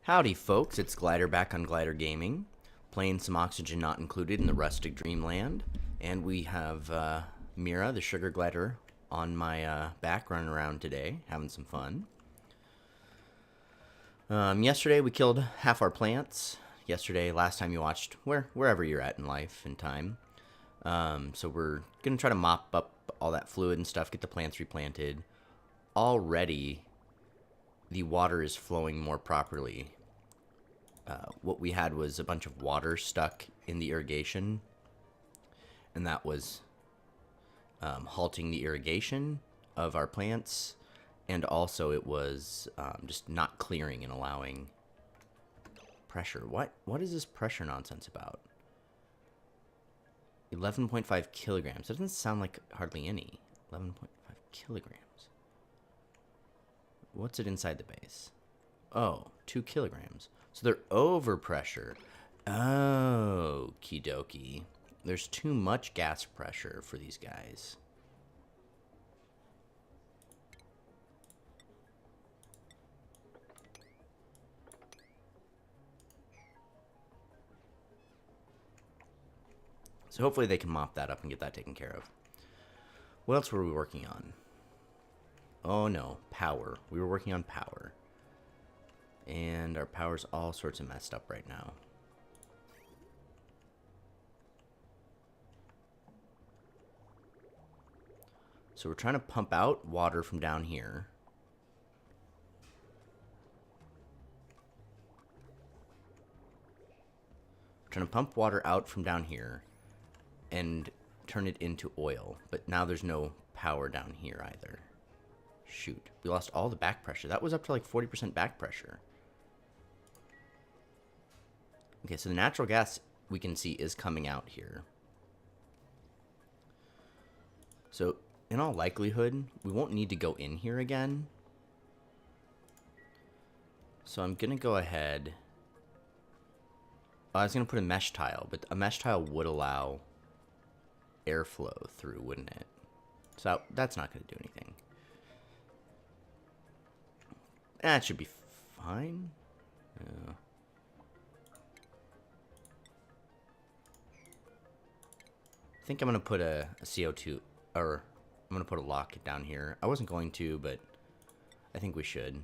Howdy folks, it's Glider back on Glider Gaming, playing some Oxygen Not Included in the Rustic Dreamland, and we have Mira, the sugar glider, on my back running around today, having some fun. Yesterday we killed half our plants. Yesterday, last time you watched, wherever you're at in life and time. So we're going to try to mop up all that fluid and stuff, get the plants replanted. Already, the water is flowing more properly. What we had was a bunch of water stuck in the irrigation, and that was halting the irrigation of our plants, and also it was just not clearing and allowing pressure. What is this pressure nonsense about? 11.5 kilograms. That doesn't sound like hardly any. 11.5 kilograms. What's it inside the base? Oh, 2 kilograms. So they're over pressure. Okie dokie. There's too much gas pressure for these guys. So hopefully they can mop that up and get that taken care of. What else were we working on? Oh no, power. We were working on power. And our power's all sorts of messed up right now. So we're trying to pump out water from down here. We're trying to pump water out from down here and turn it into oil. But now there's no power down here either. Shoot. We lost all the back pressure. That was up to like 40% back pressure. Okay, so the natural gas we can see is coming out here. So, in all likelihood, we won't need to go in here again. So I'm going to go ahead. I was going to put a mesh tile, but a mesh tile would allow airflow through, wouldn't it? So that's not going to do anything. That should be fine. I think I'm going to put a CO2, or I'm going to put a lock down here. I wasn't going to, but I think we should.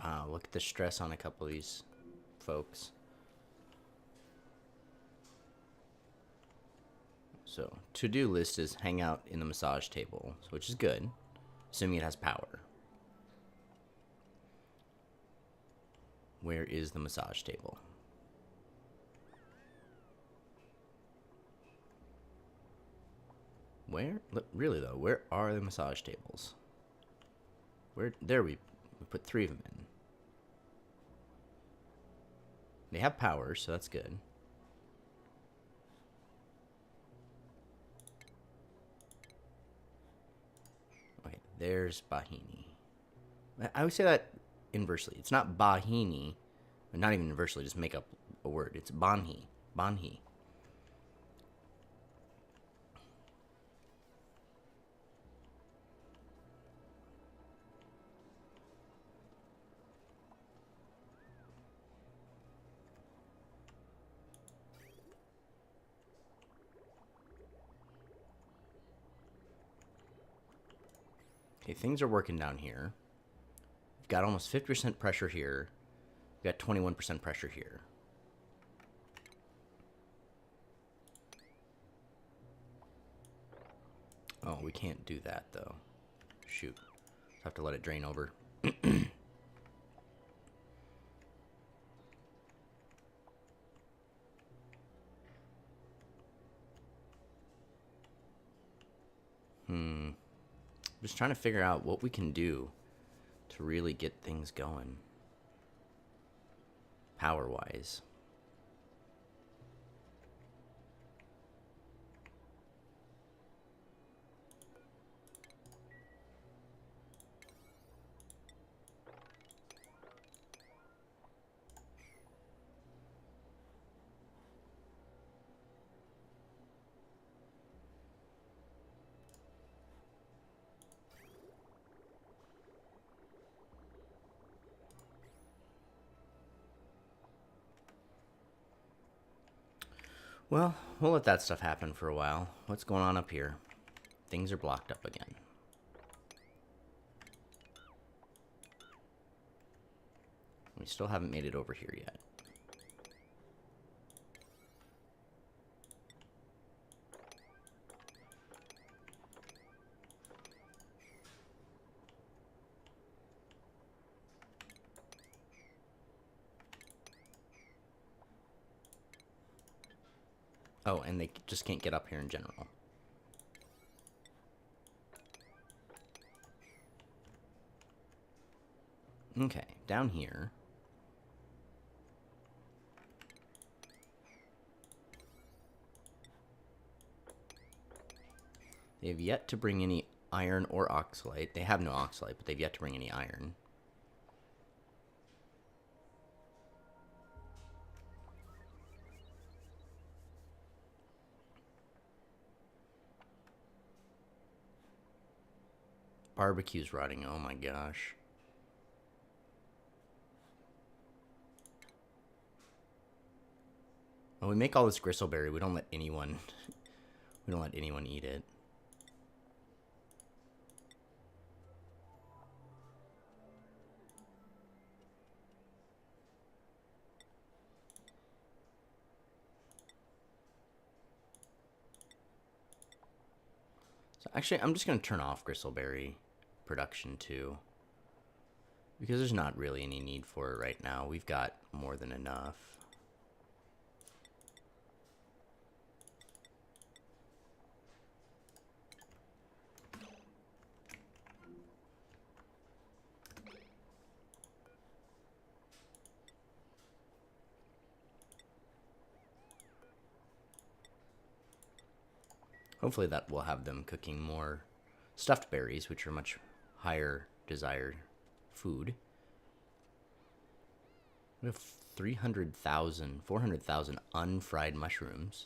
Wow, look at the stress on a couple of these folks. So, to-do list is hang out in the massage table, which is good, assuming it has power. Where is the massage table? Where? Really though, where are the massage tables? Where? There we put 3 of them in. They have power, so that's good. Okay, there's Bahini. I always say that inversely. It's not Bahini, not even inversely, just make up a word. It's Banhi. Banhi. Okay, things are working down here. We've got almost 50% pressure here. We've got 21% pressure here. Oh, we can't do that, though. Shoot. Have to let it drain over. Just trying to figure out what we can do to really get things going. power-wise. Well, we'll let that stuff happen for a while. What's going on up here? Things are blocked up again. We still haven't made it over here yet. Oh, and they just can't get up here in general. Okay, down here. They have yet to bring any iron or oxalite. They have no oxalite, but they've yet to bring any iron. Barbecue's rotting. Oh my gosh. When we make all this gristleberry, we don't let anyone eat it. So actually, I'm just going to turn off gristleberry production too, because there's not really any need for it right now. We've got more than enough. Hopefully that will have them cooking more stuffed berries, which are much higher desired food. We have 400,000 unfried mushrooms.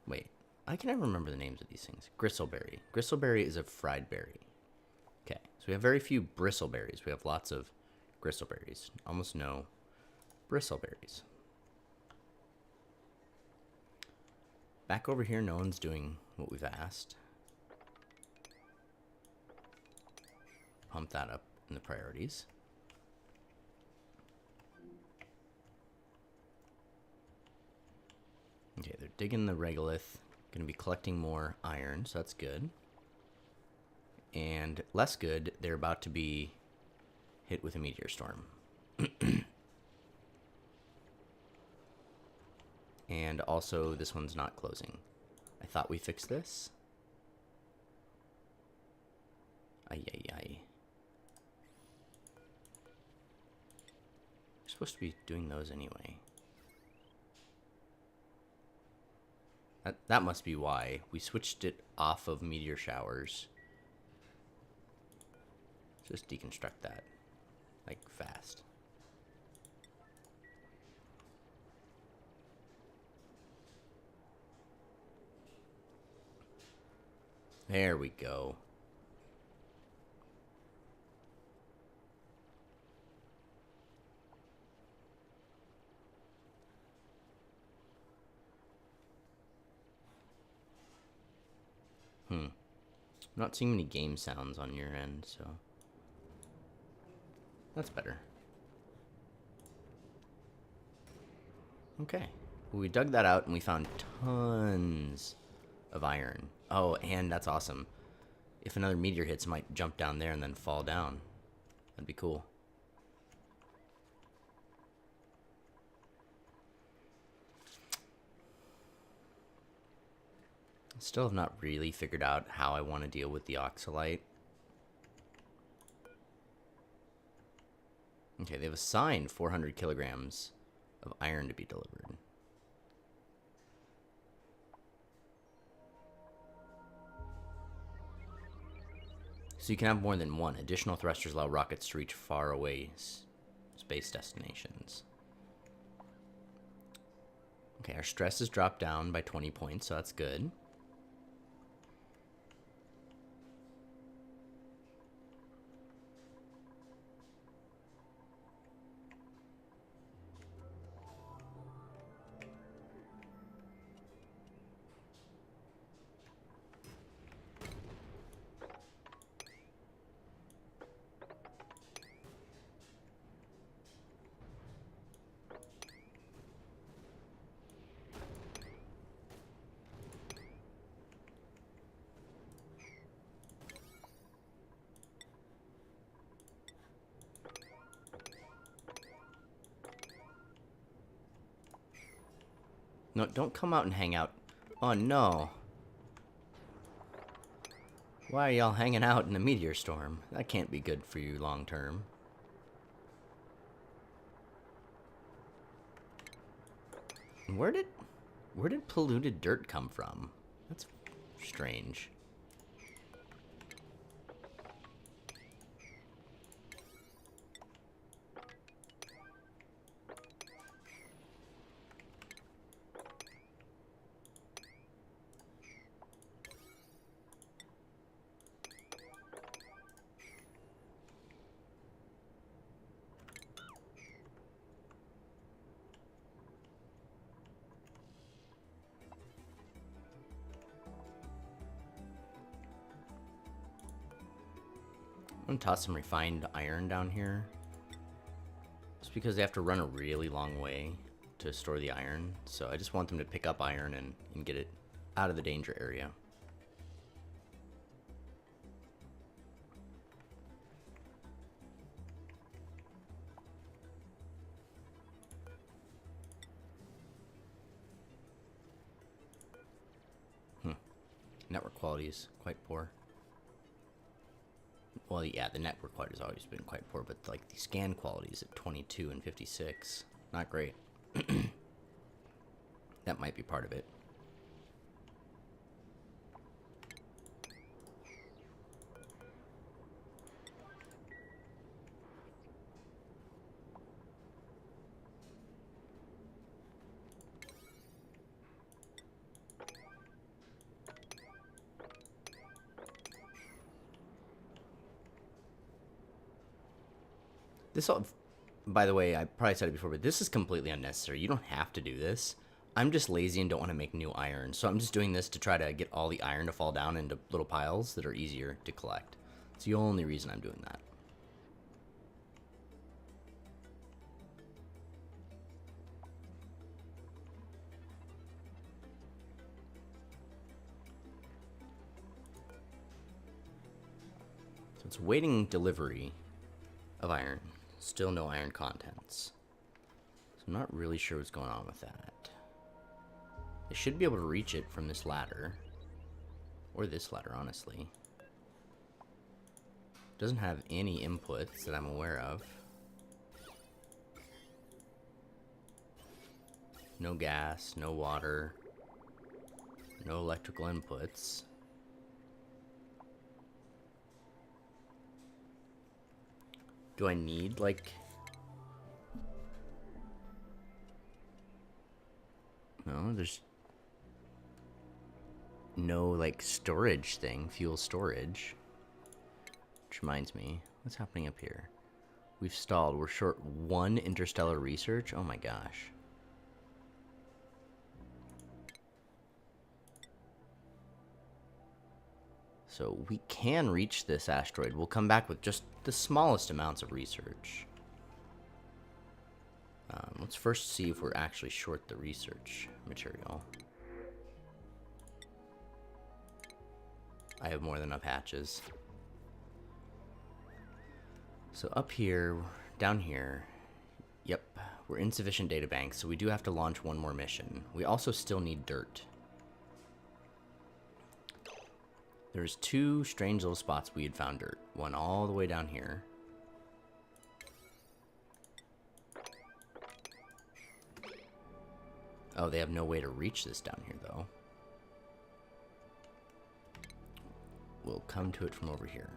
Wait, I can never remember the names of these things. Gristleberry. Gristleberry is a fried berry. Okay, so we have very few bristleberries. We have lots of gristleberries. Almost no bristleberries. Back over here, no one's doing what we've asked. Pump that up in the priorities. Okay, they're digging the regolith. Going to be collecting more iron, so that's good. And less good, they're about to be hit with a meteor storm. And also, this one's not closing. I thought we fixed this. Ay, ay, ay. We're supposed to be doing those anyway. That must be why. We switched it off of meteor showers. Just deconstruct that. Like, fast. There we go. I'm not seeing any game sounds on your end, so that's better. Okay. Well, we dug that out and we found tons of iron. Oh, and that's awesome. If another meteor hits, it might jump down there and then fall down. That'd be cool. Still have not really figured out how I want to deal with the oxalite. Okay, they've assigned 400 kilograms of iron to be delivered. So you can have more than one. Additional thrusters allow rockets to reach far away space destinations. Okay, our stress has dropped down by 20 points, so that's good. No, don't come out and hang out. Oh, no. Why are y'all hanging out in a meteor storm? That can't be good for you long term. Where did polluted dirt come from? That's strange. I'm gonna toss some refined iron down here. Just because they have to run a really long way to store the iron. So I just want them to pick up iron and get it out of the danger area. Network quality is quite poor. Well, yeah, the network quality has always been quite poor, but like the scan quality is at 22 and 56. Not great. That might be part of it. This all, by the way, I probably said it before, but this is completely unnecessary. You don't have to do this. I'm just lazy and don't want to make new iron, so I'm just doing this to try to get all the iron to fall down into little piles that are easier to collect. It's the only reason I'm doing that. So it's waiting delivery of iron. Still no iron contents. So I'm not really sure what's going on with that. I should be able to reach it from this ladder. Or this ladder, honestly. Doesn't have any inputs that I'm aware of. No gas, no water, no electrical inputs. Do I need, like... No, there's no, like, storage thing, fuel storage. Which reminds me, what's happening up here? We've stalled. We're short 1 interstellar research. Oh my gosh. So we can reach this asteroid. We'll come back with just the smallest amounts of research. Let's first see if we're actually short the research material. I have more than enough hatches. So up here, down here, yep, we're insufficient data banks, so we do have to launch one more mission. We also still need dirt. There's 2 strange little spots we had found dirt. One all the way down here. Oh, they have no way to reach this down here, though. We'll come to it from over here.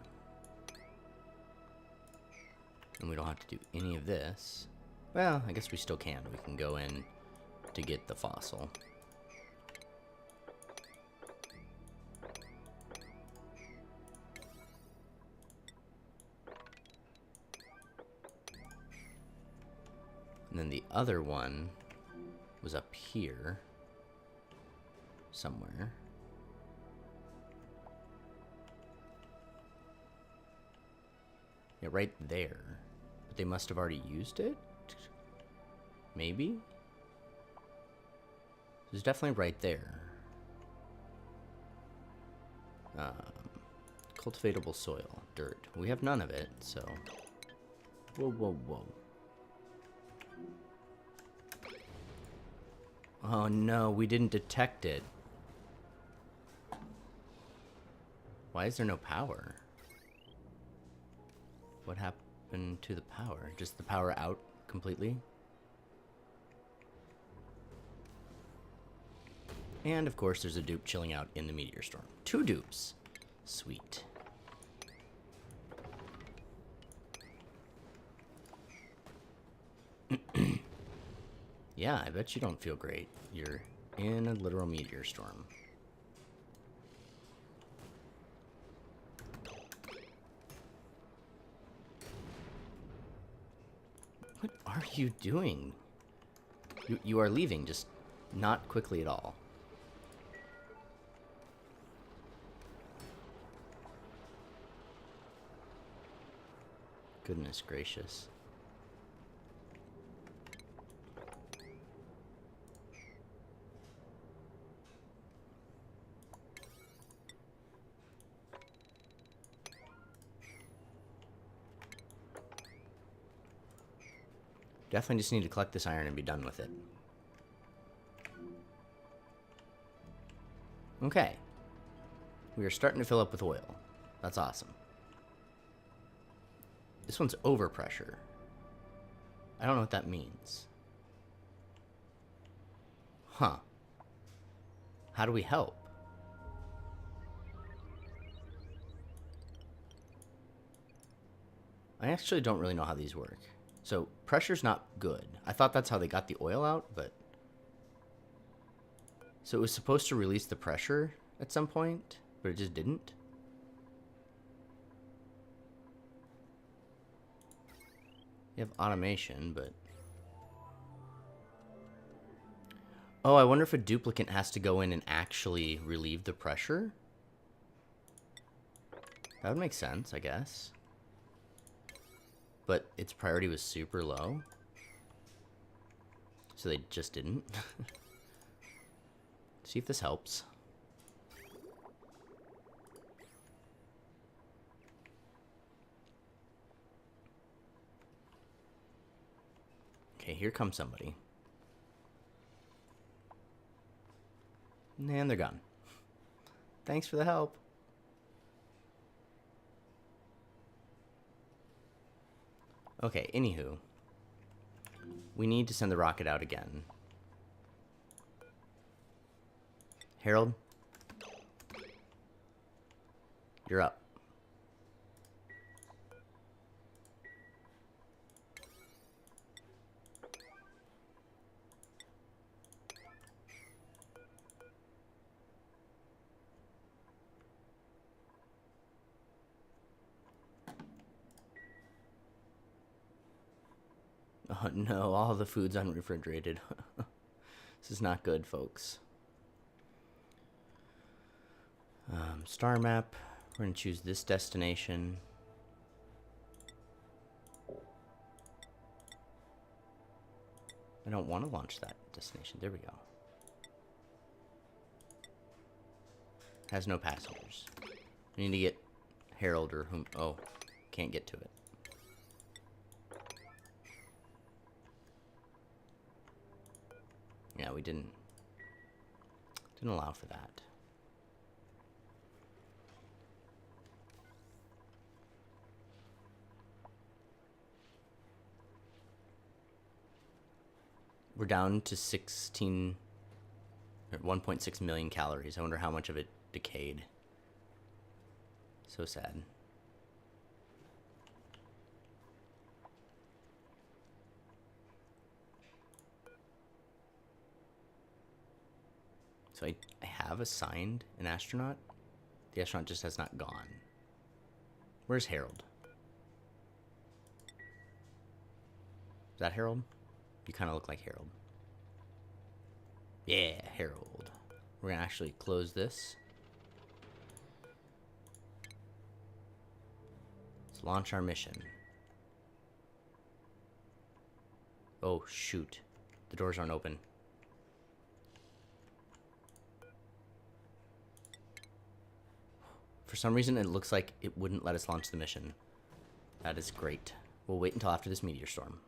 And we don't have to do any of this. Well, I guess we still can. We can go in to get the fossil. And then the other one was up here somewhere. Yeah, right there. But they must have already used it? Maybe? It's definitely right there. Cultivatable soil, dirt. We have none of it, so... Whoa, whoa, whoa. Oh no, we didn't detect it. Why is there no power? What happened to the power? Just the power out completely? And of course there's a dupe chilling out in the meteor storm. 2 dupes. Sweet. Yeah, I bet you don't feel great. You're in a literal meteor storm. What are you doing? You are leaving, just not quickly at all. Goodness gracious. Definitely just need to collect this iron and be done with it. Okay. We are starting to fill up with oil. That's awesome. This one's overpressure. I don't know what that means. Huh. How do we help? I actually don't really know how these work. So, pressure's not good. I thought that's how they got the oil out, but... So it was supposed to release the pressure at some point, but it just didn't? You have automation, but... Oh, I wonder if a duplicate has to go in and actually relieve the pressure? That would make sense, I guess. But its priority was super low. So they just didn't. See if this helps. Okay, here comes somebody. And they're gone. Thanks for the help. Okay, anywho. We need to send the rocket out again. Harold? You're up. Oh no, all the food's unrefrigerated. This is not good, folks. Star map. We're going to choose this destination. I don't want to launch that destination. There we go. Has no passengers. We need to get Harold or whom... Oh, can't get to it. Yeah, we didn't allow for that. We're down to 16 At 1.6 million calories. I wonder how much of it decayed. So sad. So I have assigned an astronaut. The astronaut just has not gone. Where's Harold? Is that Harold? You kind of look like Harold. Yeah, Harold. We're going to actually close this. Let's launch our mission. Oh, shoot. The doors aren't open. For some reason, it looks like it wouldn't let us launch the mission. That is great. We'll wait until after this meteor storm.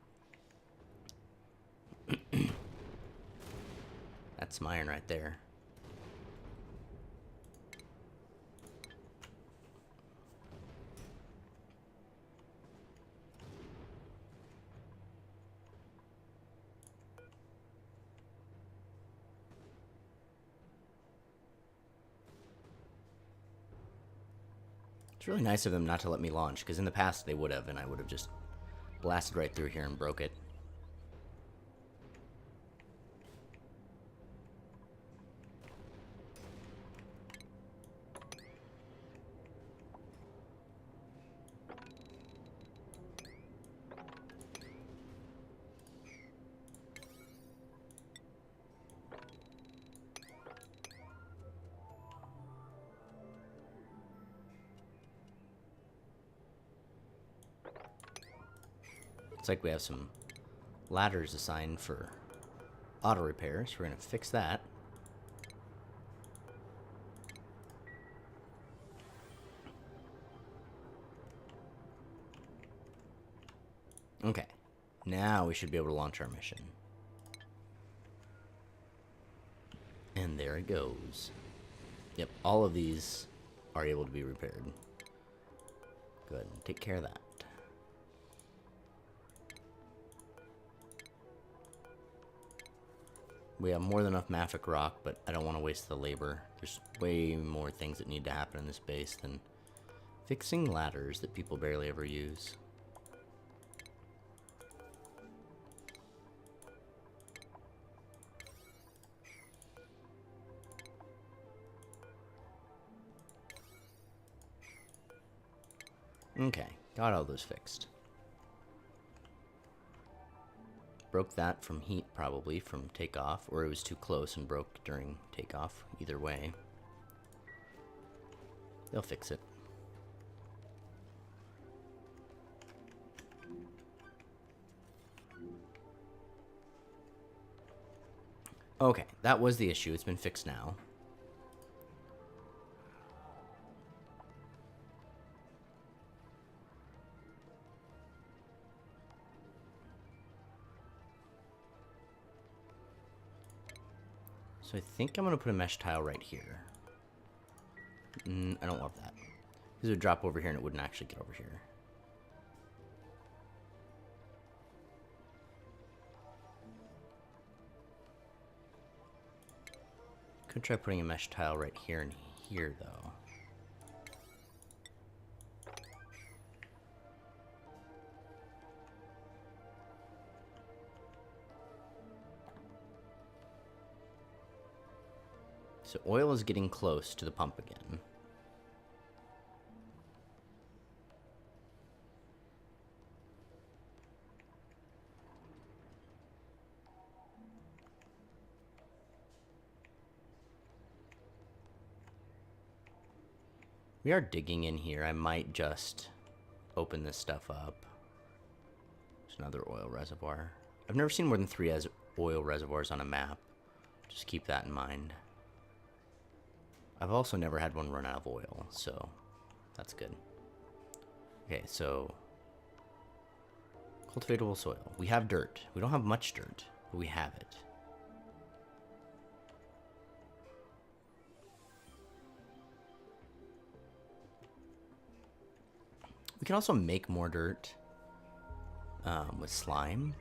That's some iron right there. It's really nice of them not to let me launch, because in the past they would have, and I would have just blasted right through here and broke it. Looks like we have some ladders assigned for auto repair, so we're going to fix that. Okay, now we should be able to launch our mission. And there it goes. Yep, all of these are able to be repaired. Good, take care of that. We have more than enough mafic rock, but I don't want to waste the labor. There's way more things that need to happen in this base than fixing ladders that people barely ever use. Okay, got all those fixed. Broke that from heat, probably, from takeoff, or it was too close and broke during takeoff. Either way. They'll fix it. Okay, that was the issue. It's been fixed now. So I think I'm going to put a mesh tile right here. I don't love that. Because it would drop over here and it wouldn't actually get over here. Could try putting a mesh tile right here and here, though. So oil is getting close to the pump again. We are digging in here. I might just open this stuff up. There's another oil reservoir. I've never seen more than 3 oil reservoirs on a map. Just keep that in mind. I've also never had one run out of oil, so that's good. Okay, so cultivatable soil. We have dirt. We don't have much dirt, but we have it. We can also make more dirt with slime.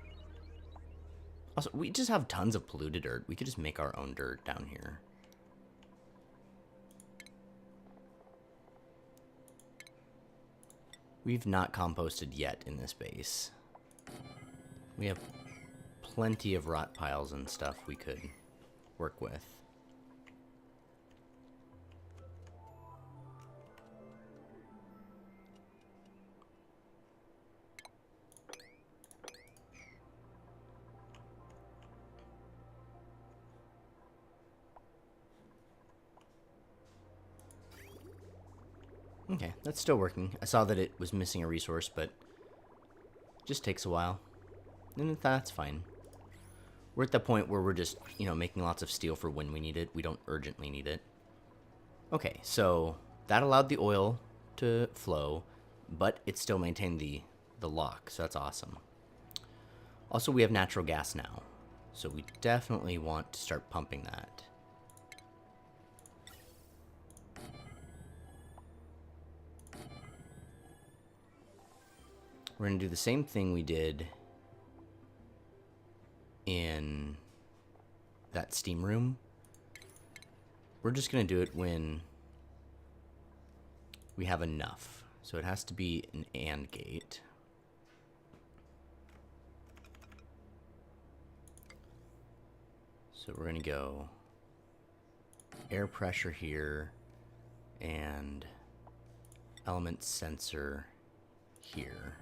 Also, we just have tons of polluted dirt. We could just make our own dirt down here. We've not composted yet in this base. We have plenty of rot piles and stuff we could work with. Okay, that's still working. I saw that it was missing a resource, but it just takes a while. And that's fine. We're at the point where we're just, you know, making lots of steel for when we need it. We don't urgently need it. Okay, so that allowed the oil to flow, but it still maintained the lock, so that's awesome. Also, we have natural gas now, so we definitely want to start pumping that. We're going to do the same thing we did in that steam room. We're just going to do it when we have enough. So it has to be an AND gate. So we're going to go air pressure here and element sensor here.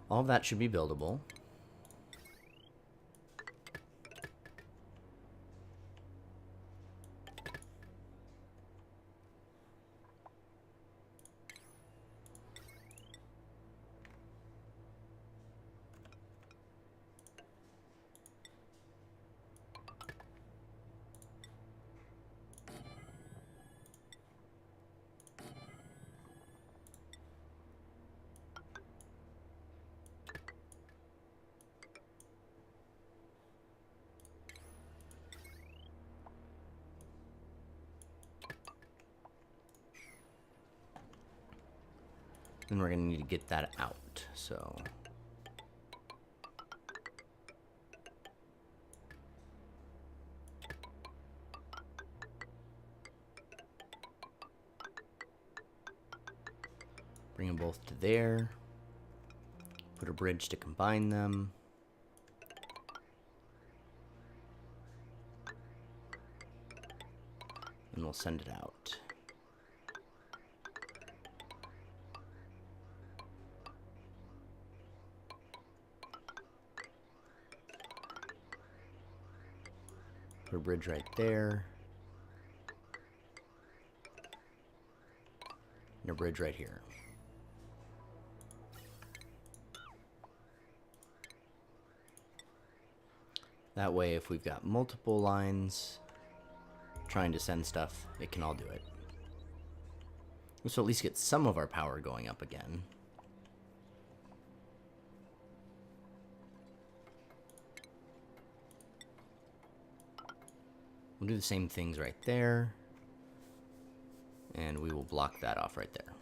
All of that should be buildable. Then we're going to need to get that out, so... bring them both to there. Put a bridge to combine them. And we'll send it out. Put a bridge right there. And a bridge right here. That way, if we've got multiple lines trying to send stuff, it can all do it. So at least get some of our power going up again. We'll do the same things right there. And we will block that off right there.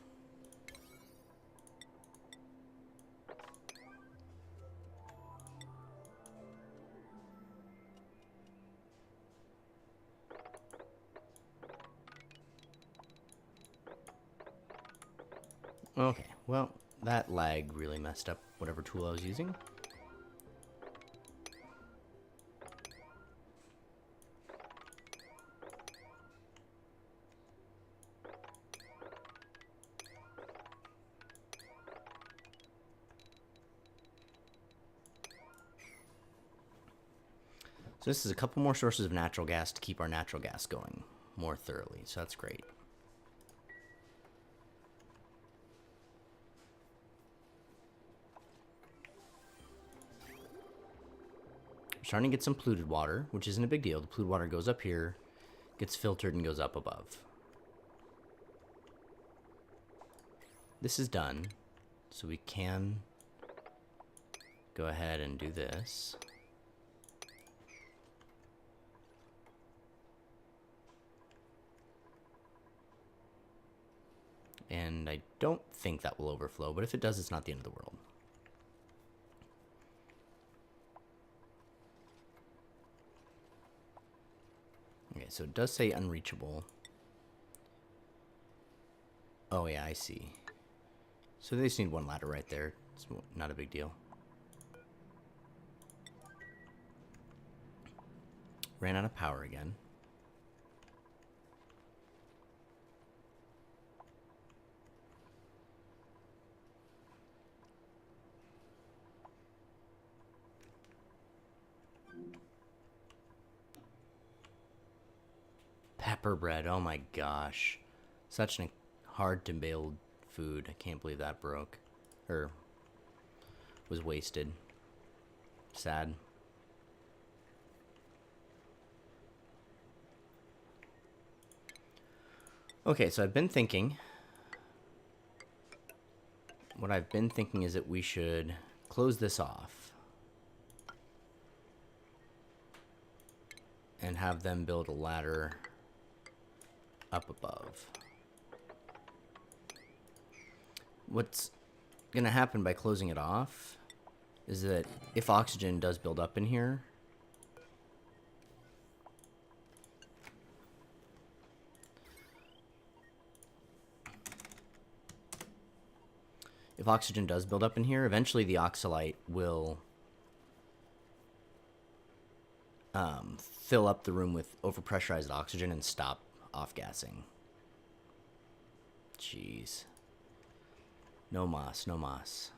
Okay, well, that lag really messed up whatever tool I was using. So this is a couple more sources of natural gas to keep our natural gas going more thoroughly, so that's great. We're starting to get some polluted water, which isn't a big deal. The polluted water goes up here, gets filtered, and goes up above. This is done, so we can go ahead and do this. And I don't think that will overflow, but if it does, it's not the end of the world. Okay, so it does say unreachable. Oh yeah, I see. So they just need one ladder right there. It's not a big deal. Ran out of power again. Pepper bread, oh my gosh. Such a hard to build food. I can't believe that broke. Or was wasted. Sad. Okay, so I've been thinking. What I've been thinking is that we should close this off. And have them build a ladder up above. What's going to happen by closing it off is that if oxygen does build up in here, eventually the oxalite will fill up the room with overpressurized oxygen and stop off-gassing. Jeez. No mas, no mas.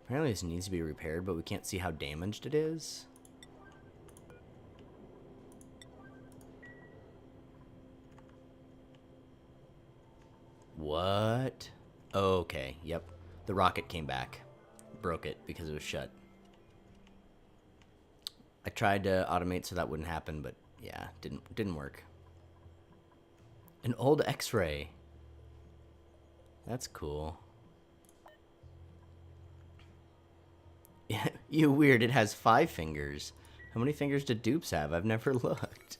Apparently this needs to be repaired, but we can't see how damaged it is. What? Okay, yep. The rocket came back. Broke it because it was shut. I tried to automate so that wouldn't happen, but yeah, didn't work. An old X-ray. That's cool. Yeah, you weird, it has 5 fingers. How many fingers do dupes have? I've never looked.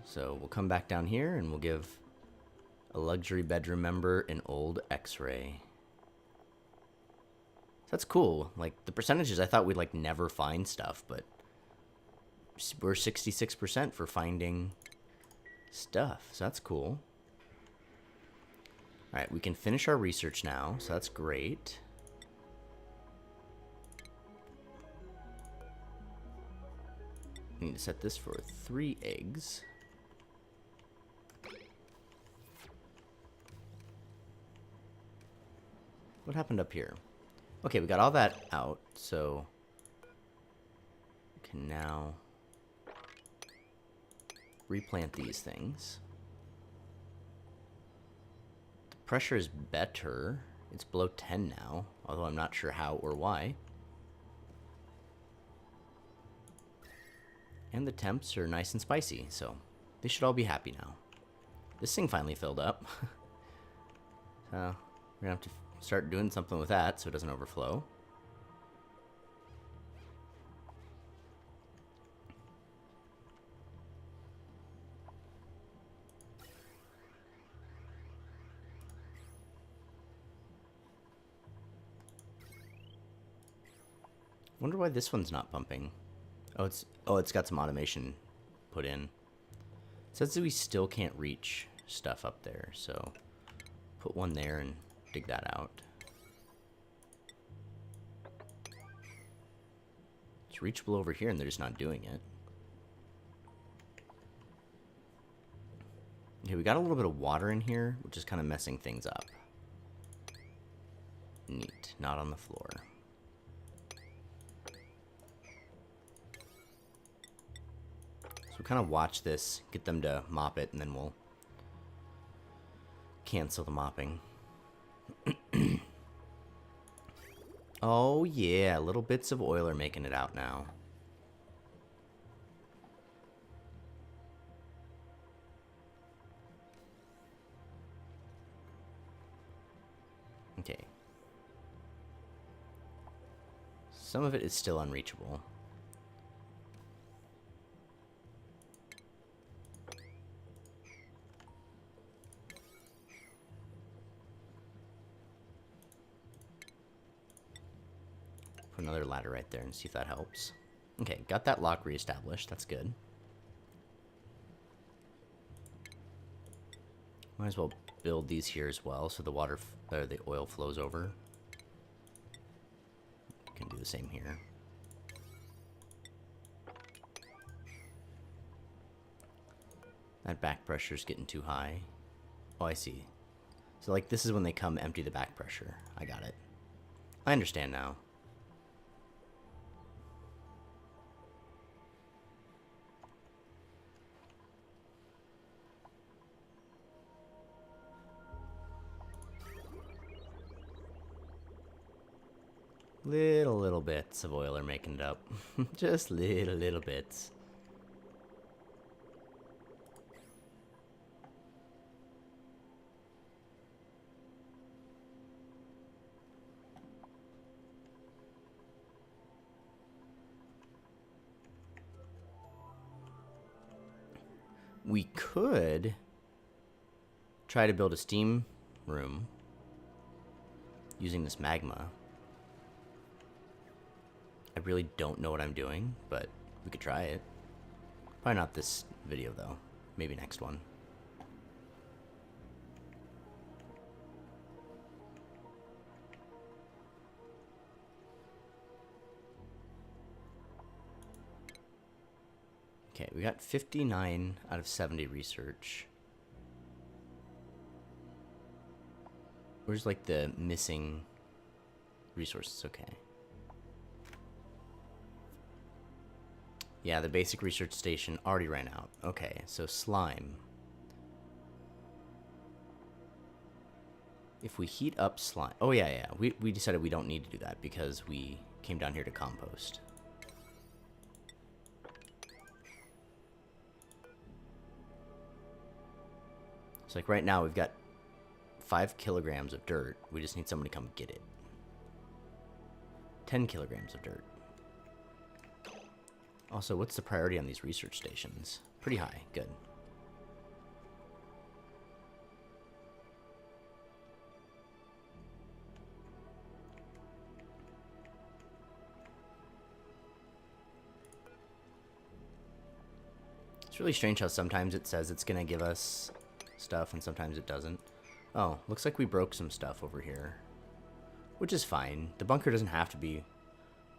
So we'll come back down here and we'll give a luxury bedroom member an old X-ray. That's cool. Like, the percentages, I thought we'd, like, never find stuff, but we're 66% for finding stuff, so that's cool. Alright, we can finish our research now, so that's great. We need to set this for 3 eggs. What happened up here? Okay, we got all that out, so we can now replant these things. The pressure is better. It's below 10 now, although I'm not sure how or why. And the temps are nice and spicy, so they should all be happy now. This thing finally filled up. So we're gonna have to start doing something with that so it doesn't overflow. Wonder why this one's not pumping. Oh, it's got some automation put in. It says that we still can't reach stuff up there, so put one there and dig that out. It's reachable over here and they're just not doing it. Okay, we got a little bit of water in here, which is kind of messing things up. Neat, not on the floor. So we'll kind of watch this, get them to mop it, and then we'll cancel the mopping. Oh yeah, little bits of oil are making it out now. Okay. Some of it is still unreachable. Put another ladder right there and see if that helps. Okay, got that lock reestablished. That's good. Might as well build these here as well so the water, the oil flows over. Can do the same here. That back pressure is getting too high. Oh, I see. So, like, this is when they come empty the back pressure. I got it. I understand now. Little bits of oil are making it up. Just little bits. We could try to build a steam room using this magma. I really don't know what I'm doing, but we could try it. Probably not this video, though. Maybe next one. Okay, we got 59 out of 70 research. Where's, like, the missing resources? Okay. Yeah, the basic research station already ran out. Okay, so slime. If we heat up slime... Oh, yeah. We decided we don't need to do that because we came down here to compost. So, like, right now we've got 5 kilograms of dirt. We just need someone to come get it. 10 kilograms of dirt. Also, what's the priority on these research stations? Pretty high. Good. It's really strange how sometimes it says it's going to give us stuff and sometimes it doesn't. Oh, looks like we broke some stuff over here. Which is fine. The bunker doesn't have to be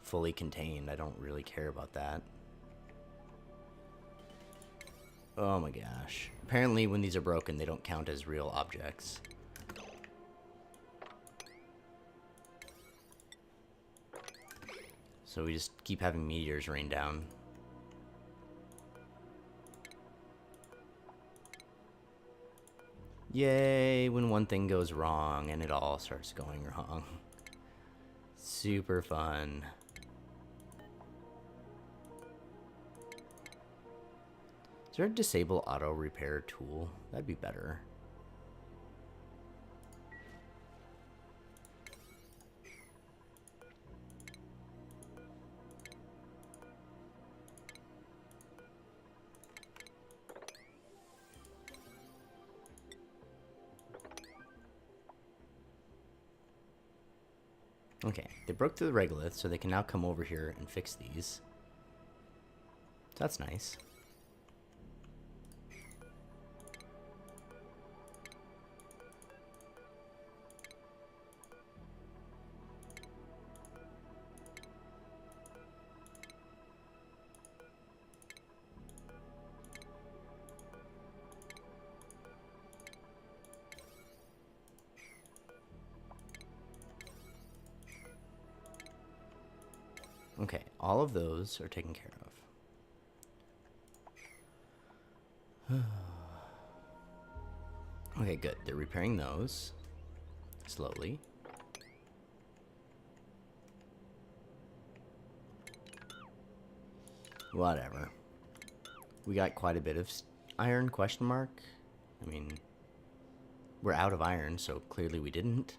fully contained. I don't really care about that. Oh my gosh. Apparently when these are broken, they don't count as real objects. So we just keep having meteors rain down. Yay, when one thing goes wrong and it all starts going wrong. Super fun. Is there a disable auto repair tool? That'd be better. Okay, they broke through the regolith, so they can now come over here and fix these. So that's nice. Okay, all of those are taken care of. Okay, good. They're repairing those slowly. Whatever. We got quite a bit of iron, question mark. I mean, we're out of iron, so clearly we didn't.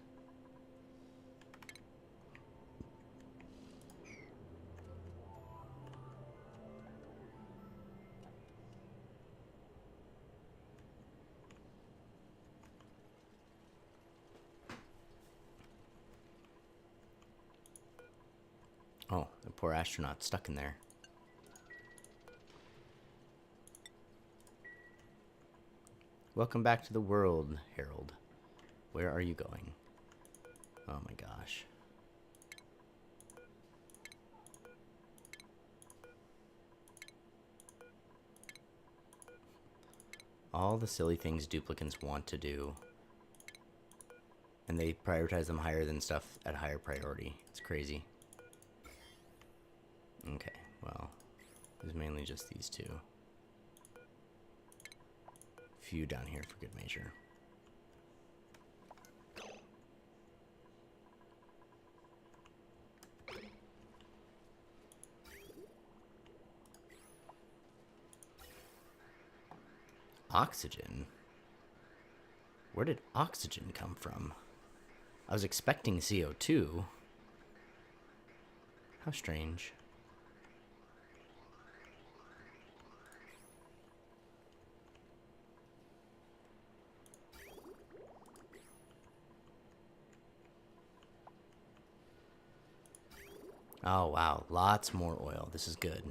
Oh, the poor astronaut stuck in there. Welcome back to the world, Harold. Where are you going? Oh my gosh. All the silly things duplicants want to do. And they prioritize them higher than stuff at higher priority. It's crazy. Okay, well, there's mainly just these two. Few down here for good measure. Oxygen? Where did oxygen come from? I was expecting CO2. How strange. Oh wow, lots more oil. This is good.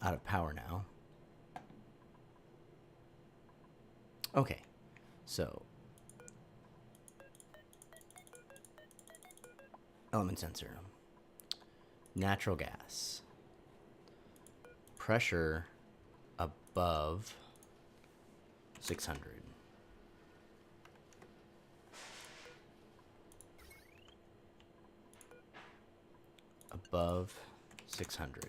Out of power now. Okay, so element sensor, natural gas, pressure above 600. Above 600.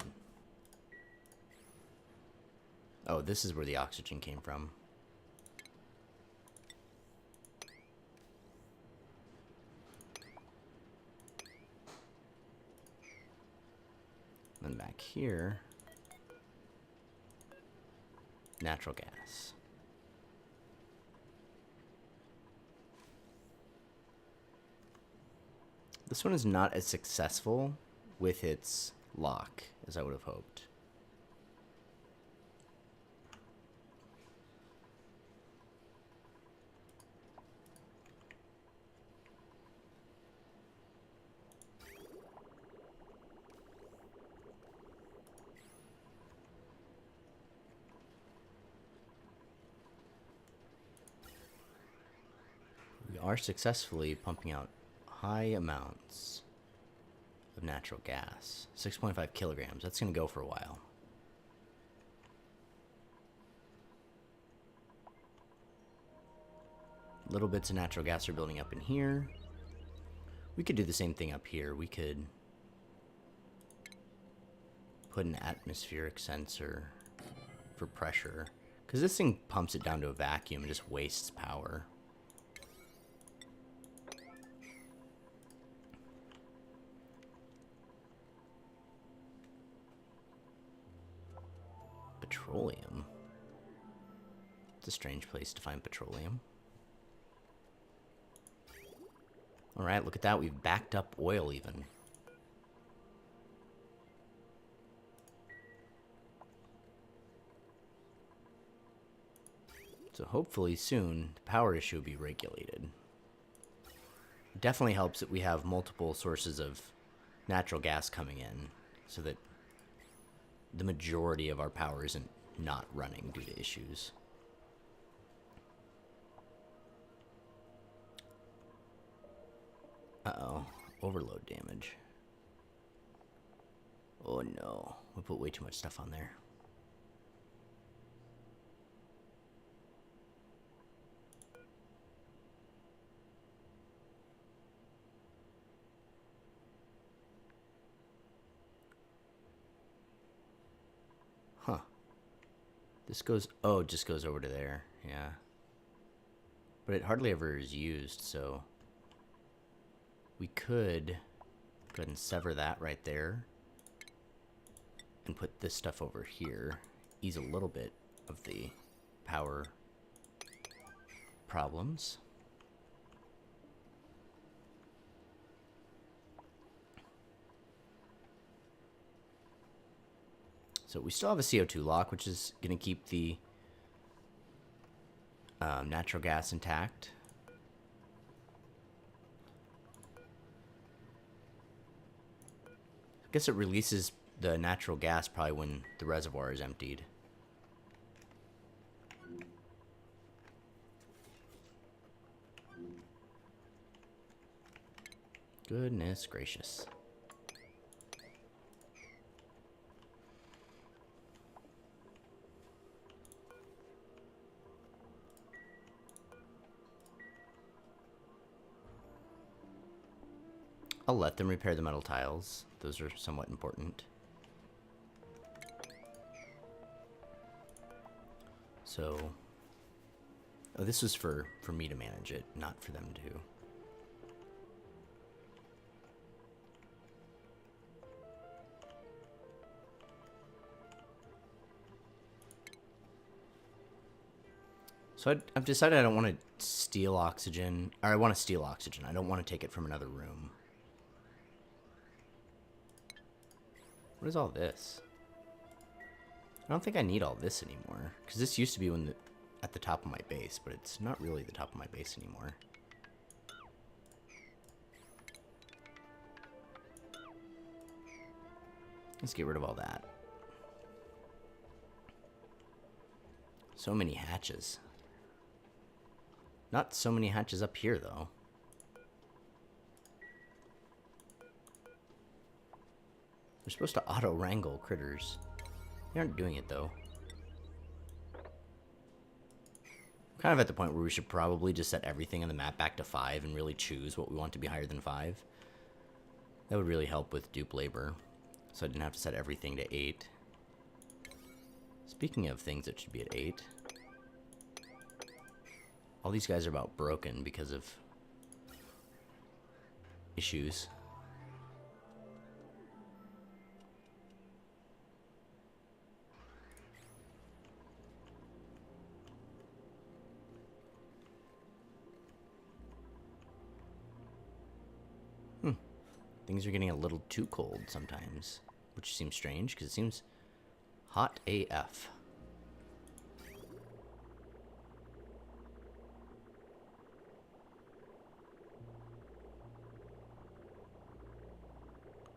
Oh, this is where the oxygen came from. Then back here, natural gas. This one is not as successful with its lock as I would have hoped. We are successfully pumping out high amounts of natural gas. 6.5 kilograms. That's going to go for a while. Little bits of natural gas are building up in here. We could do the same thing up here. We could put an atmospheric sensor for pressure, because this thing pumps it down to a vacuum and just wastes power. Petroleum. It's a strange place to find petroleum. Alright, look at that. We've backed up oil even. So hopefully soon the power issue will be regulated. It definitely helps that we have multiple sources of natural gas coming in, so that the majority of our power isn't not running due to issues. Uh-oh, overload damage. Oh no, we put way too much stuff on there. Huh. This goes, oh, it just goes over to there, yeah. But it hardly ever is used, so we could Go ahead and sever that right there. And put this stuff over here. Ease a little bit of the power problems. So we still have a CO2 lock, which is going to keep the natural gas intact. I guess it releases the natural gas probably when the reservoir is emptied. Goodness gracious. I'll let them repair the metal tiles. Those are somewhat important. So, oh, this was for me to manage it, not for them to. So I've decided I don't want to steal oxygen, or I want to steal oxygen. I don't want to take it from another room. What is all this? I don't think I need all this anymore, because this used to be at the top of my base, but it's not really the top of my base anymore. Let's get rid of all that. So many hatches. Not so many hatches up here, though. They're supposed to auto-wrangle critters. They aren't doing it, though. I'm kind of at the point where we should probably just set everything on the map back to 5 and really choose what we want to be higher than 5. That would really help with dupe labor, so I didn't have to set everything to 8. Speaking of things that should be at 8, all these guys are about broken because of issues. Things are getting a little too cold sometimes, which seems strange because it seems hot AF.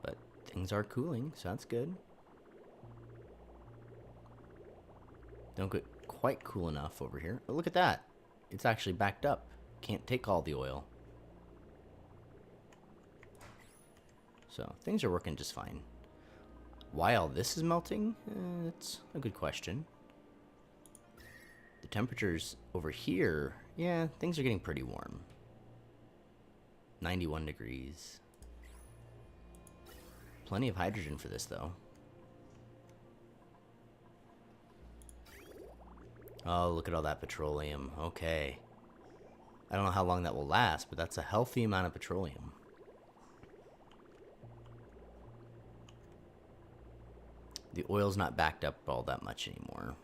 But things are cooling, so that's good. Don't get quite cool enough over here. But look at that. It's actually backed up. Can't take all the oil. So things are working just fine. Why all this is melting? It's a good question. The temperatures over here, yeah, things are getting pretty warm. 91 degrees. Plenty of hydrogen for this, though. Oh, look at all that petroleum. Okay. I don't know how long that will last, but that's a healthy amount of petroleum. The oil's not backed up all that much anymore.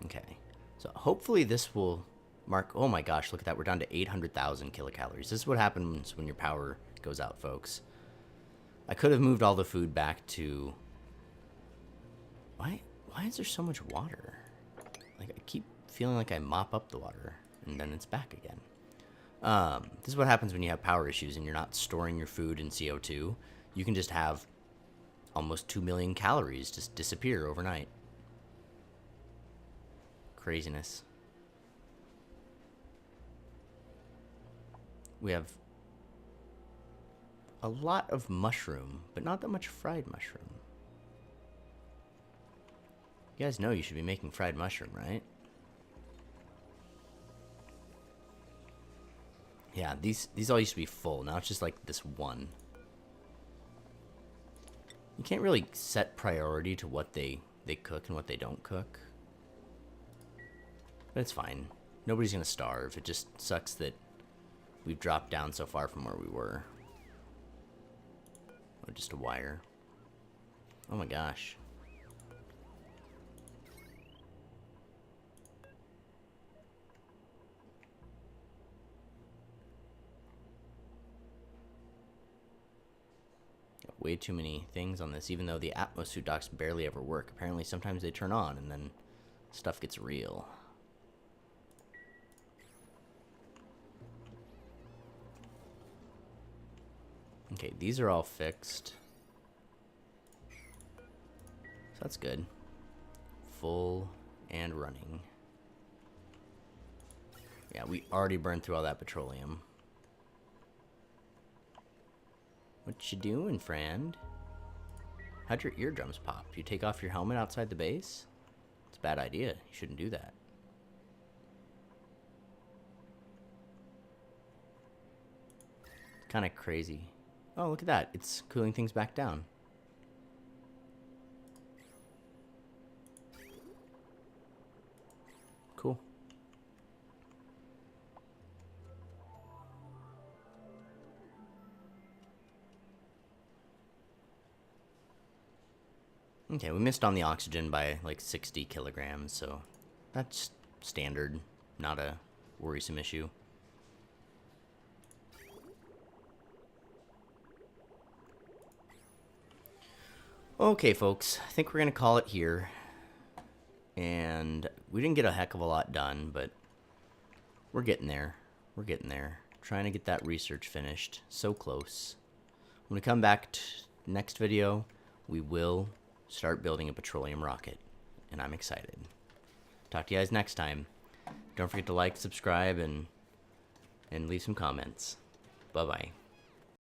Okay. So hopefully this will mark... Oh my gosh, look at that. We're down to 800,000 kilocalories. This is what happens when your power goes out, folks. I could have moved all the food back to... Why is there so much water? Like, I keep feeling like I mop up the water, and then it's back again. This is what happens when you have power issues and you're not storing your food in CO2. You can just have almost 2 million calories just disappear overnight. Craziness. We have a lot of mushroom, but not that much fried mushroom. You guys know you should be making fried mushroom, right? Yeah, these all used to be full. Now it's just like this one. You can't really set priority to what they cook and what they don't cook. But it's fine. Nobody's gonna starve. It just sucks that we've dropped down so far from where we were. Oh, just a wire. Oh my gosh. Got way too many things on this, even though the Atmos suit docks barely ever work. Apparently sometimes they turn on and then stuff gets real. Okay, these are all fixed. So that's good. Full and running. Yeah, we already burned through all that petroleum. What you doing, friend? How'd your eardrums pop? You take off your helmet outside the base? It's a bad idea. You shouldn't do that. Kind of crazy. Oh, look at that. It's cooling things back down. Cool. Okay, we missed on the oxygen by like 60 kilograms, so that's standard, not a worrisome issue. Okay, folks, I think we're going to call it here. And we didn't get a heck of a lot done, but we're getting there. We're getting there. Trying to get that research finished. So close. When we come back next video, we will start building a petroleum rocket. And I'm excited. Talk to you guys next time. Don't forget to like, subscribe, and leave some comments. Bye-bye.